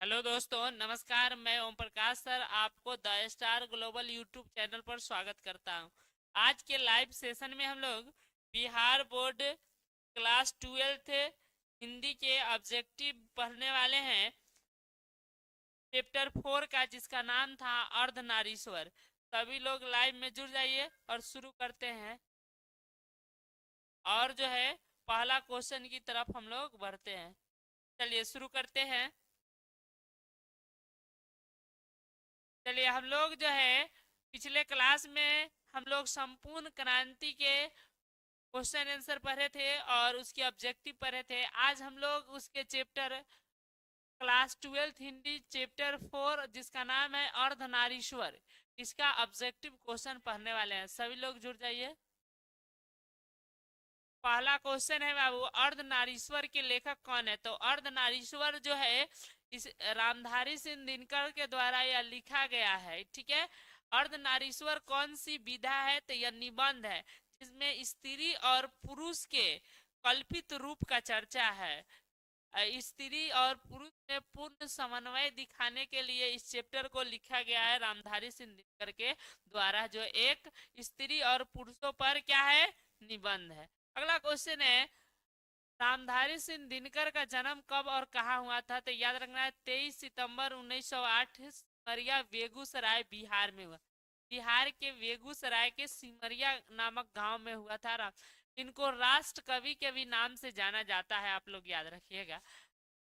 Hello दोस्तों, नमस्कार। मैं ओम प्रकाश सर आपको the star global YouTube channel पर स्वागत करता हूं। आज के लाइव सेशन में हम लोग Bihar board class 12th Hindi के ऑब्जेक्टिव पढ़ने वाले हैं, चैप्टर 4 का, जिसका नाम था अर्धनारीश्वर। सभी लोग लाइव में जुड़ जाइए और शुरू करते हैं। और जो है, पहला क्वेश्चन की तरफ हम लोग बढ़ते हैं। चलिए शुरू करते हैं। चलिए, हम लोग जो है पिछले क्लास में हम लोग संपूर्ण क्रांति के क्वेश्चन आंसर पढ़े थे और उसके ऑब्जेक्टिव पढ़े थे। आज हम लोग उसके chapter class 12th Hindi chapter 4, जिसका नाम है अर्धनारीश्वर, इसका ऑब्जेक्टिव क्वेश्चन पढ़ने वाले हैं। सभी लोग जुड़ जाइए। पहला क्वेश्चन है बाबू, अर्धनारीश्वर के लेखक कौन है? तो अर्धनारीश्वर जो है इस रामधारी सिंह दिनकर के द्वारा यह लिखा गया है। ठीक है। अर्धनारीश्वर कौन सी विधा है? तो यह निबंध है जिसमें स्त्री और पुरुष के कल्पित रूप का चर्चा है। स्त्री और पुरुष में पूर्ण समन्वय दिखाने के लिए इस चैप्टर को लिखा गया है रामधारी सिंह दिनकर के द्वारा, जो एक स्त्री और पुरुषों पर क्या है, निबंध है। अगला क्वेश्चन है, रामधारी सिंह दिनकर का जन्म कब और कहाँ हुआ था? तो याद रखना है 23 सितंबर 1908 सिमरिया बेगूसराय बिहार में हुआ। बिहार के बेगूसराय के सिमरिया नामक गांव में हुआ था। इनको राष्ट्र कवि के भी नाम से जाना जाता है, आप लोग याद रखिएगा।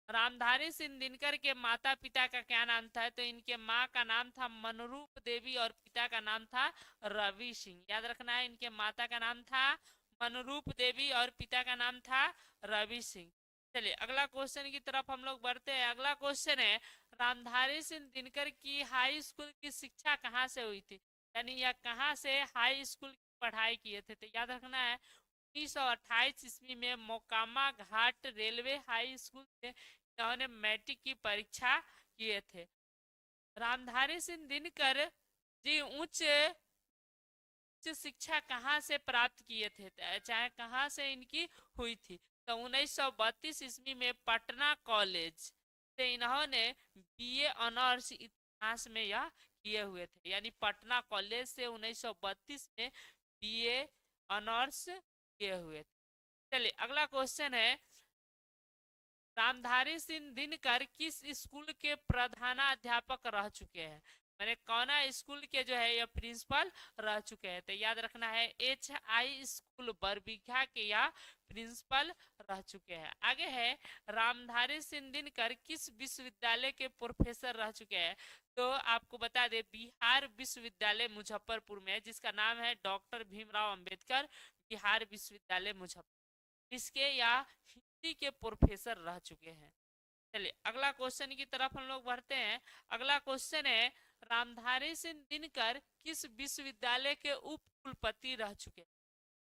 रामधारी सिंह दिनकर के माता पिता का क्या नाम था? तो इनके माँ का नाम था मनरूप देवी और पिता का नाम था रवि सिंह। याद रखना है, इनके माता का नाम था मनरूप देवी और पिता का नाम था रवि सिंह। चलिए अगला क्वेश्चन की तरफ हम लोग बढ़ते हैं। अगला क्वेश्चन है, रामधारी सिंह दिनकर की हाई स्कूल की शिक्षा कहाँ से हुई थी? यानी यह कहाँ से हाई स्कूल की पढ़ाई किए थे? तो याद रखना है 1928 ईस्वी में मोकामा घाट रेलवे हाई स्कूल से इन्होंने मैट्रिक की परीक्षा किए थे। रामधारी सिंह दिनकर जी उच्च शिक्षा कहाँ से प्राप्त किए थे, चाहे कहाँ से इनकी हुई थी? तो 1932 ईस्वी में पटना कॉलेज से इन्होंने बीए ऑनर्स इतिहास में यह किए हुए थे। यानी पटना कॉलेज से 1932 में बीए ऑनर्स किए हुए थे। चलिए अगला क्वेश्चन है, रामधारी सिंह दिनकर किस स्कूल के प्रधानाध्यापक रह चुके हैं? मैंने कौना स्कूल के जो है ये प्रिंसिपल रह चुके हैं? तो याद रखना है HI स्कूल बरबीघा के या प्रिंसिपल रह चुके हैं। आगे है, रामधारी सिंह दिनकर किस विश्वविद्यालय के प्रोफेसर रह चुके हैं? तो आपको बता दे, बिहार विश्वविद्यालय मुजफ्फरपुर में है, जिसका नाम है डॉक्टर भीमराव अंबेडकर बिहार विश्वविद्यालय मुजफ्फरपुर, इसके या हिंदी के प्रोफेसर रह चुके हैं। चलिए अगला क्वेश्चन की तरफ हम लोग बढ़ते हैं। अगला क्वेश्चन है, रामधारी सिंह दिनकर किस विश्वविद्यालय के उप कुलपति रह चुके हैं?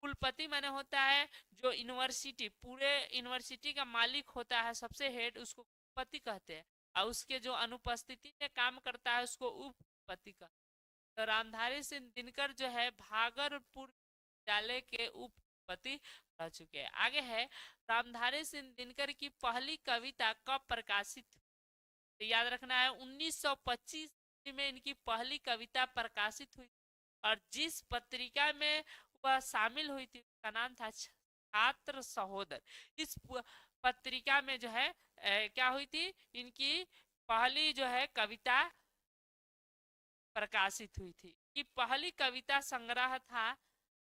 कुलपति माने होता है जो यूनिवर्सिटी, पूरे यूनिवर्सिटी का मालिक होता है, सबसे हेड, उसको कुलपति कहते हैं। और उसके जो अनुपस्थिति में काम करता है उसको उप कुलपति कहते हैं। तो रामधारी सिंह दिनकर जो है भागलपुर विश्वविद्यालय के उप कुलपति रह चुके हैं। आगे है, रामधारी सिंह दिनकर की पहली कविता कब प्रकाशित? तो याद रखना है 1925 में इनकी पहली कविता प्रकाशित हुई और जिस पत्रिका में वह शामिल हुई थी उसका नाम था छात्र सहोदर। इस पत्रिका में जो है क्या हुई थी, इनकी पहली जो है कविता प्रकाशित हुई थी। कि पहली कविता संग्रह था।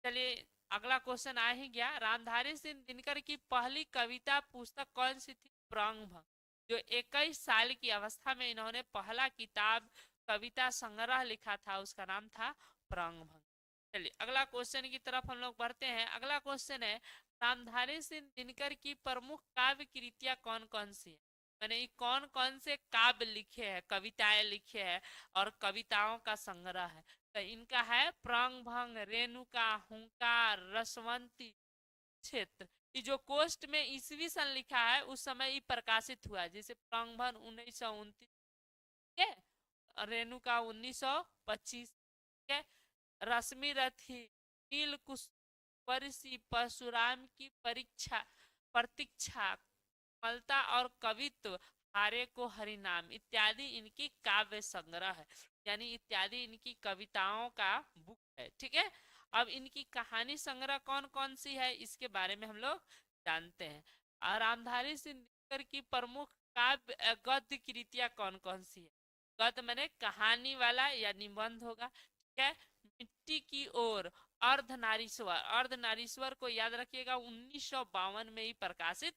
चलिए अगला क्वेश्चन आ ही गया, रामधारी सिंह दिनकर की पहली कविता पुस्तक कौन सी थी? प्रंगभंग। जो 21 साल की अवस्था में इन्होंने पहला किताब कविता संग्रह लिखा था उसका नाम था प्रंगभंग। चलिए अगला क्वेश्चन की तरफ हम लोग बढ़ते हैं। अगला क्वेश्चन है, रामधारी सिंह दिनकर की प्रमुख काव्य कृतियां कौन कौन सी है? मैंने ये कौन कौन से काव्य लिखे हैं, कविताएं लिखे हैं और कविताओं का संग्रह है? तो इनका है प्रंगभंग, रेणुका, हुंकार, रसवंती, क्षेत्र। ये जो कोस्ट में ईसवी सन लिखा है उस समय ये प्रकाशित हुआ, जैसे प्रंगभंग 1929, ठीक है, रेणुका 1925, ठीक है, रश्मि रथी, नील कुश, परशुराम की परीक्षा, प्रतीक्षा, मलता और कवित्व, हारे को हरिनाम इत्यादि इनकी काव्य संग्रह है, यानी इत्यादि इनकी कविताओं का बुक है। ठीक है, अब इनकी कहानी संग्रह कौन कौन सी है इसके बारे में हम लोग जानते हैं। रामधारी सिंह दिनकर की प्रमुख काव्य गद्य कृतियां कौन कौन सी है। गद्य मैंने कहानी वाला या निबंध होगा। ठीक है, मिट्टी की ओर, अर्धनारीश्वर, अर्धनारीश्वर को याद रखिएगा 1952 में ही प्रकाशित।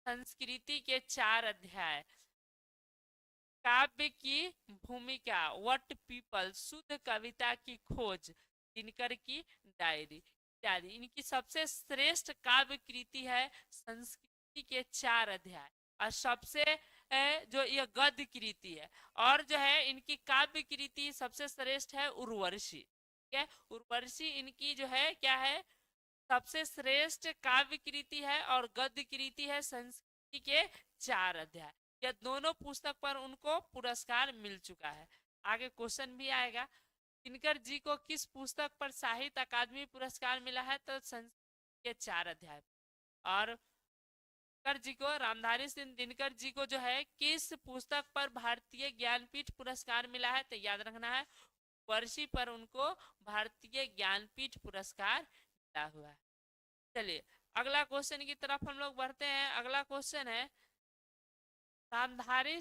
संस्कृति के 4 अध्याय, काव्य की भूमिका, व्हाट पीपल, शुद्ध कविता की खोज, दिनकर की डायरी इत्यादि इनकी सबसे श्रेष्ठ काव्य कृति है संस्कृति के 4 अध्याय। और सबसे जो यह गद्य कृति है, और जो है इनकी काव्य कृति सबसे श्रेष्ठ है उर्वशी। ठीक है, उर्वशी इनकी जो है क्या है, सबसे श्रेष्ठ काव्य कृति है और गद्य कृति है संस्कृति के 4 अध्याय। यह दोनों पुस्तक पर उनको पुरस्कार मिल चुका है। आगे क्वेश्चन भी आएगा, दिनकर जी को किस पुस्तक पर साहित्य अकादमी पुरस्कार मिला है, तो संस्कृत के 4 अध्याय। और दिनकर जी को, रामधारी सिंह दिनकर जी को जो है किस पुस्तक पर भारतीय ज्ञानपीठ पुरस्कार मिला है, तो याद रखना है वर्षी पर उनको भारतीय ज्ञानपीठ पुरस्कार मिला हुआ है। चलिए अगला क्वेश्चन की तरफ हम लोग बढ़ते हैं। अगला क्वेश्चन है, रामधारी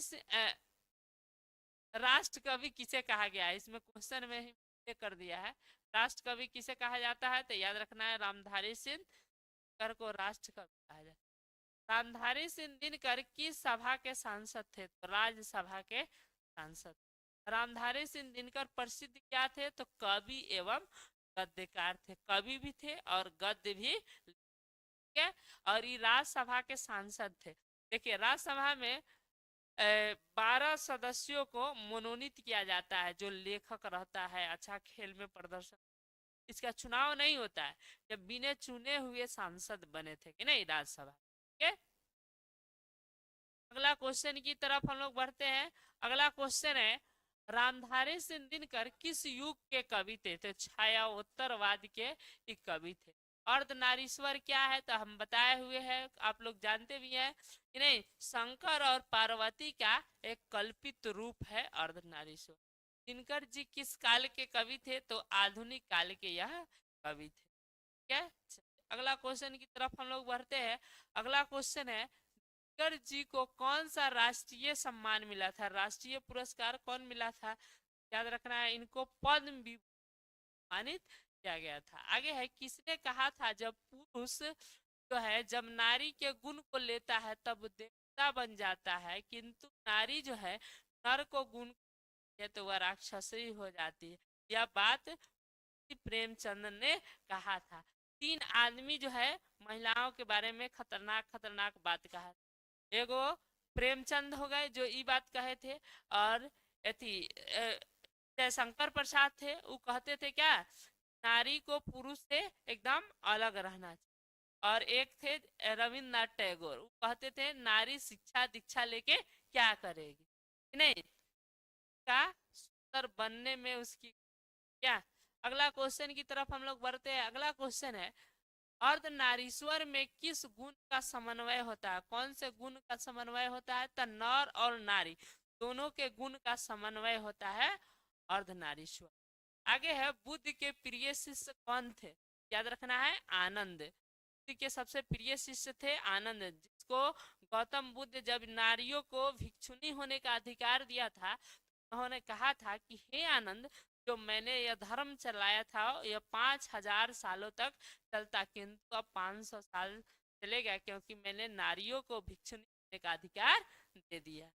राष्ट्र कवि किसे कहा गया है, इसमें क्वेश्चन में ही कर दिया है। राष्ट्र कवि किसे कहा जाता है, तो याद रखना है रामधारी सिंह दिनकर को राष्ट्र कवि कहा जाता है। रामधारी सिंह दिनकर किस सभा के सांसद थे, तो राज्यसभा के सांसद। रामधारी सिंह दिनकर प्रसिद्ध क्या थे, तो कवि एवं गद्यकार थे, कवि भी थे और गद्य भी। ठीक है, और ये राज्यसभा के सांसद थे। देखिए राज्यसभा में 12 सदस्यों को मनोनीत किया जाता है, जो लेखक रहता है, अच्छा खेल में प्रदर्शन, इसका चुनाव नहीं होता है, जब बिना चुने हुए सांसद बने थे कि नहीं राज्यसभा। ठीक है, अगला क्वेश्चन की तरफ हम लोग बढ़ते हैं। अगला क्वेश्चन है, रामधारी सिंह दिनकर किस युग के कवि थे, तो छायाउत्तरवाद के कवि थे। अर्धनारीश्वर क्या है, तो हम बताए हुए हैं, आप लोग जानते भी हैं कि नहीं, शंकर और पार्वती का एक कल्पित रूप है अर्धनारीश्वर। दिनकर जी किस काल के कवि थे, तो आधुनिक काल के यह कवि थे। ठीक है, अगला क्वेश्चन की तरफ हम लोग बढ़ते हैं। अगला क्वेश्चन है, दिनकर जी को कौन सा राष्ट्रीय सम्मान मिला था, राष्ट्रीय पुरस्कार कौन मिला था, याद रखना है इनको पद्म विभूषण सम्मानित किया गया था। आगे है, किसने कहा था जब पुरुष जो है जब नारी के गुण को लेता है तब देवता बन जाता है, किंतु नारी जो है नर को गुण है तो वह राक्षसी हो जाती है। यह बात प्रेमचंद ने कहा था। 3 आदमी जो है महिलाओं के बारे में खतरनाक खतरनाक बात कहा। एगो प्रेमचंद हो गए जो ये बात कहे थे, और जयशंकर प्रसाद थे, वो कहते थे क्या, नारी को पुरुष से एकदम अलग रहना चाहिए। और एक थे रविन्द्रनाथ टैगोर, वो कहते थे नारी शिक्षा दीक्षा लेके क्या करेगी, नहीं का सुंदर बनने में उसकी क्या। अगला क्वेश्चन की तरफ हम लोग बढ़ते हैं। अगला क्वेश्चन है, अर्धनारीश्वर में किस गुण का समन्वय होता है, कौन से गुण का समन्वय होता है, तो नर और नारी दोनों के गुण का समन्वय होता है अर्धनारीश्वर। आगे है, बुद्ध के प्रिय शिष्य कौन थे, याद रखना है आनंद। बुद्ध के सबसे प्रिय शिष्य थे आनंद, जिसको गौतम बुद्ध जब नारियों को भिक्षुणी होने का अधिकार दिया था, उन्होंने कहा था कि हे आनंद, जो मैंने यह धर्म चलाया था यह 5000 सालों तक चलता, किंतु अब 500 साल चले गया, क्योंकि मैंने नारियों को भिक्षुणी होने का अधिकार दे दिया।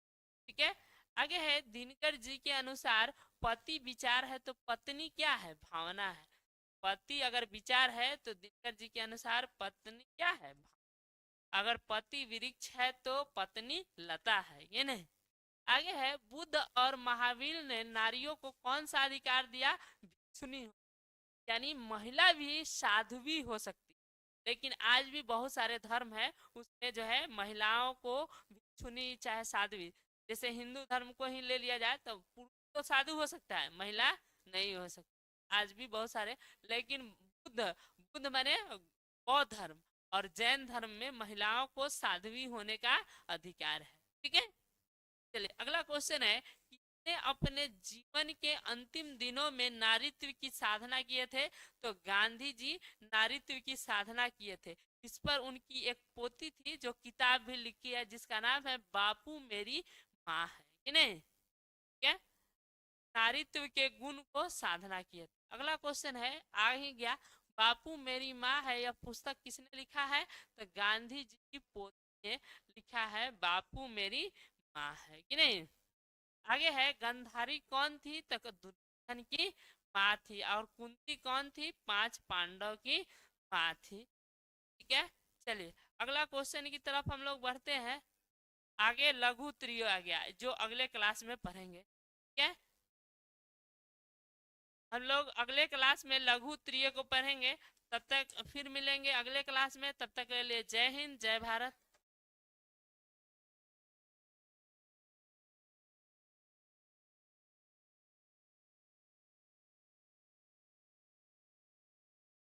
ठीक है, आगे है, दिनकर जी के अनुसार पति विचार है तो पत्नी क्या है, भावना है। पति अगर विचार है तो दिनकर जी के अनुसार पत्नी क्या है, अगर पति वृक्ष है तो पत्नी लता है, ये नहीं। आगे है, बुद्ध और महावीर ने नारियों को कौन सा अधिकार दिया, भिक्षुणी, यानी महिला भी साध्वी हो सकती, लेकिन आज भी बहुत सारे धर्म है उसमें जो है महिलाओं को भिक्षुणी चाहे साध्वी, जैसे हिंदू धर्म को ही ले लिया जाए तो पुरुष तो साधु हो सकता है, महिला नहीं हो सकती, आज भी बहुत सारे। लेकिन बुद्ध बुद्ध माने बौद्ध धर्म और जैन धर्म में महिलाओं को साध्वी होने का अधिकार है। ठीक है। चलिए अगला क्वेश्चन है, किसने अपने जीवन के अंतिम दिनों में नारीत्व की साधना किए थे? तो गांधी जी नारीत्व की साधना किए थे। इस पर उनकी एक पोती थी जो किताब भी लिखी है, जिसका नाम है बापू मेरी माँ है, कि नहीं? क्या नारीत्व के गुण को साधना किए थे। अगला क्वेश्चन है, आ ही गया, बापू मेरी माँ है, यह पुस्तक किसने लिखा है? तो गांधी जी की पोती ने लिखा है, बापू मेरी माँ है, कि नहीं? आगे है, गंधारी कौन थी? तो दुर्योधन की माँ थी। और कुंती कौन थी? 5 पांडव की माँ थी। ठीक है। चलिए अगला क्वेश्चन की तरफ हम लोग बढ़ते हैं। आगे लघु त्रियो आ गया, जो अगले क्लास में पढ़ेंगे। ठीक है, हम लोग अगले क्लास में लघु त्रिय को पढ़ेंगे। तब तक फिर मिलेंगे अगले क्लास में, तब तक के लिए जय हिंद, जय भारत।